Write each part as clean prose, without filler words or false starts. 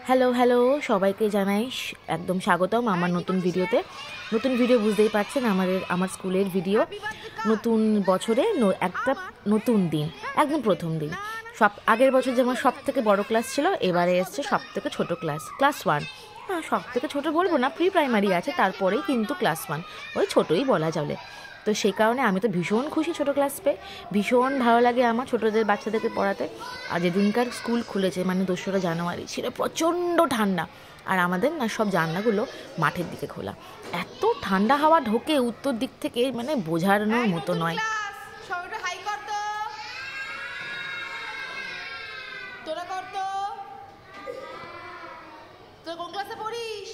Hello hello সবাইকে জানাই একদম স্বাগতম আমার নতুন ভিডিওতে। নতুন ভিডিও বুঝতেই পারছেন, আমার স্কুলের ভিডিও। নতুন বছরে একটা নতুন দিন, একদম প্রথম দিন। আগের বছর যেমন সব থেকে বড় ক্লাস ছিল, এবারে এসছে সব থেকে ছোটো ক্লাস 1। হ্যাঁ, সব থেকে ছোটো বলবো না, প্রি প্রাইমারি আছে, তারপরেই কিন্তু ক্লাস 1, ওই ছোটোই বলা চলে। তো সেই কারণে আমি তো ভীষণ খুশি ছোটো ক্লাস পেয়ে। ভীষণ ভালো লাগে আমার ছোটোদের বাচ্চাদেরকে পড়াতে। আর যেদিনকার স্কুল খুলেছে মানে 2রা জানুয়ারি, ছিল প্রচণ্ড ঠান্ডা। আর আমাদের না সব জানলাগুলো মাঠের দিকে খোলা, এত ঠান্ডা হাওয়া ঢোকে উত্তর দিক থেকে, মানে বোঝানোর মতো নয়। কোন ক্লাসে পড়িস?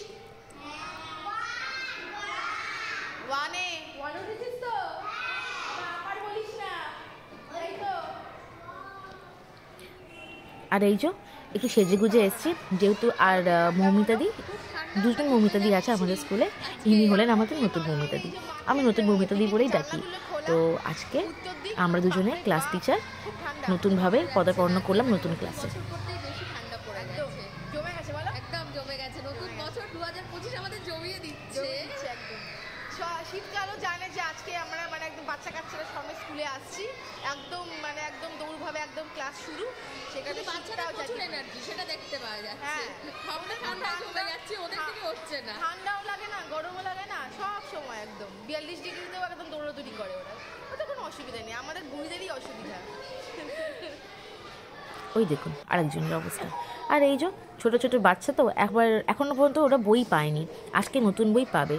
আর এই যে একটু সেজে গুজে এসছি যেহেতু। আর মৌমিতাদি, দুজন মৌমিতাদি আছে আমাদের স্কুলে। ইনি হলেন আমাদের নতুন মৌমিতাদি, আমি নতুন মৌমিতাদি বলেই ডাকি। তো আজকে আমরা দুজনে ক্লাস টিচার, নতুনভাবে পদার্পণ করলাম নতুন ক্লাসে। শীতকালও জানে যে আজকে আমরা মানে একদম বাচ্চা কাচ্চারা সবাই স্কুলে আসছি, একদম মানে একদম দৌড়ভাবে একদম ক্লাস শুরু। সেখানে বাচ্চারাও প্রচুর এনার্জি, সেটা দেখতে পাওয়া যাচ্ছে। হ্যাঁ, ঠান্ডা জমে যাচ্ছে, ওদের থেকে হচ্ছে না, ঠান্ডাও লাগে না, গরমও লাগে না, সব সময় একদম 42 ডিগ্রিতেও একদম দৌড়াদৌড়ি করে ওরা। ওটা কোনো অসুবিধা নেই, আমাদের বুড়িদেরই অসুবিধা। ওই দেখুন আরেকজনের অবস্থা। আর এই যে ছোটো ছোটো বাচ্চা তো এখনও পর্যন্ত ওরা বই পায়নি, আজকে নতুন বই পাবে।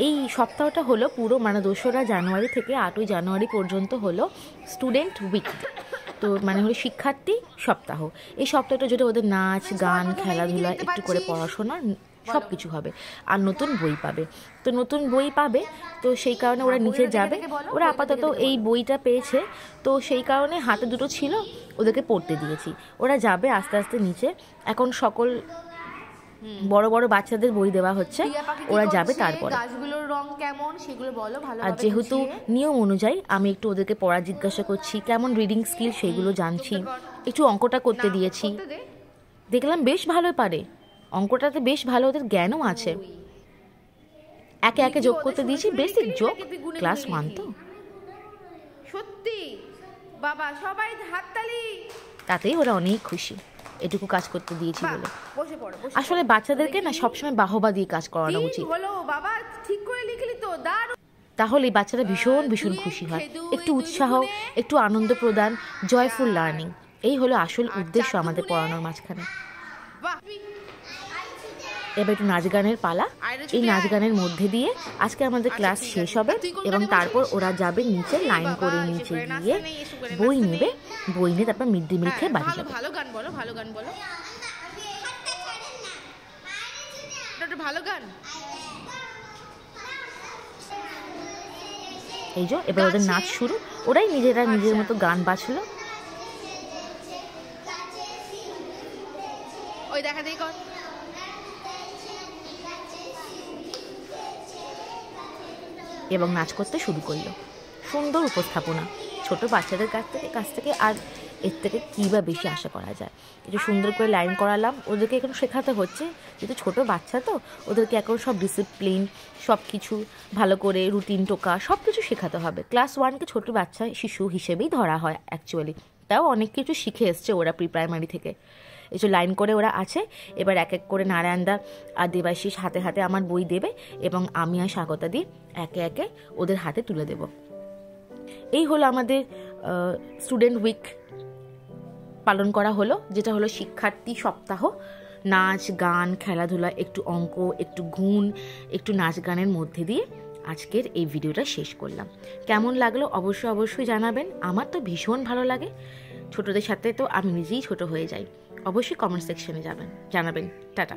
এই সপ্তাহটা হলো পুরো মানে 2রা জানুয়ারি থেকে 8ই জানুয়ারি পর্যন্ত হলো স্টুডেন্ট উইক। তো মানে হলো শিক্ষার্থী সপ্তাহ। এই সপ্তাহটা যেটা ওদের নাচ গান খেলাধুলা একটু করে পড়াশোনা সব কিছু হবে, আর নতুন বই পাবে। তো নতুন বই পাবে, তো সেই কারণে ওরা নিচে যাবে। ওরা আপাতত এই বইটা পেয়েছে, তো সেই কারণে হাতে দুটো ছিল, ওদেরকে পড়তে দিয়েছি। ওরা যাবে আস্তে আস্তে নিচে। এখন সকল বড় বড় বাচ্চাদের বই দেওয়া হচ্ছে, ওরা যাবে তারপরে। গাছগুলোর রং কেমন সেগুলো বলো ভালো। আর যেহেতু নিয়ম অনুযায়ী আমি একটু ওদেরকে পড়া জিজ্ঞাসা করছি, কেমন রিডিং স্কিল সেগুলো জানছি। একটু অঙ্কটা করতে দিয়েছি, দেখলাম বেশ ভালো পারে অঙ্কটাতে, বেশ ভালো ওদের জ্ঞানও আছে। একে একে যোগ করতে দিয়েছি, বেসিক যোগ, ক্লাস 1 তো। সত্যি বাবা, সবাই হাততালি। তাতেই ওরা অনেক খুশি, এটুকু কাজ করতে দিয়েছি বলে। আসলে বাচ্চাদেরকে না সবসময় বাহবা দিয়ে কাজ করানো উচিত, বাবা ঠিক করে লিখলি তো, তাহলে বাচ্চারা ভীষণ ভীষণ খুশি হয়। একটু উৎসাহ, একটু আনন্দ প্রদান, জয়ফুল লার্নিং, এই হলো আসল উদ্দেশ্য আমাদের পড়ানোর মাঝখানে। এবার একটু নাচ গানের পালা। এই নাচ গানের মধ্যে দিয়ে আজকে আমাদের ক্লাস শেষ হবে, এবং তারপর ওরা যাবে নিচে, লাইন করে নিচে গিয়ে বই নেবে। বই নিয়ে তারপর মিড ডে মিল খেয়ে বাড়ি যাবে। ভালো গান বলো, ভালো গান বলো, ভালো গান। এই যে এবার ওদের নাচ শুরু, ওরাই নিজেরা নিজের মতো গান বাজলো। ওই দেখা দেখি কর। এবং নাচ করতে শুরু করলো। সুন্দর উপস্থাপনা, ছোট বাচ্চাদের কাছ থেকে আর এর থেকে কী বা বেশি আশা করা যায়। একটু সুন্দর করে লাইন করালাম ওদেরকে, এখন শেখাতে হচ্ছে, যেহেতু ছোটো বাচ্চা তো ওদেরকে এখন সব ডিসিপ্লিন, সব কিছু ভালো করে রুটিন টোকা সব কিছু শেখাতে হবে। ক্লাস 1কে ছোটো বাচ্চা শিশু হিসেবেই ধরা হয় অ্যাকচুয়ালি, তাও অনেক কিছু শিখে এসছে ওরা প্রি প্রাইমারি থেকে। এই যে লাইন করে ওরা আছে, এবার এক এক করে নারায়ণদা আর দেবাশিস হাতে হাতে আমার বই দেবে, এবং আমি আর স্বাগতা দি একে একে ওদের হাতে তুলে দেব। এই হলো আমাদের স্টুডেন্ট উইক পালন করা হলো, যেটা হলো শিক্ষার্থী সপ্তাহ। নাচ গান খেলাধুলা, একটু অঙ্ক, একটু গুণ, একটু নাচ গানের মধ্যে দিয়ে আজকের এই ভিডিওটা শেষ করলাম। কেমন লাগলো অবশ্যই জানাবেন। আমার তো ভীষণ ভালো লাগে, ছোটদের সাথে তো আমি নিজেই ছোট হয়ে যাই। অবশ্যই কমেন্ট সেকশনে জানাবেন। টাটা।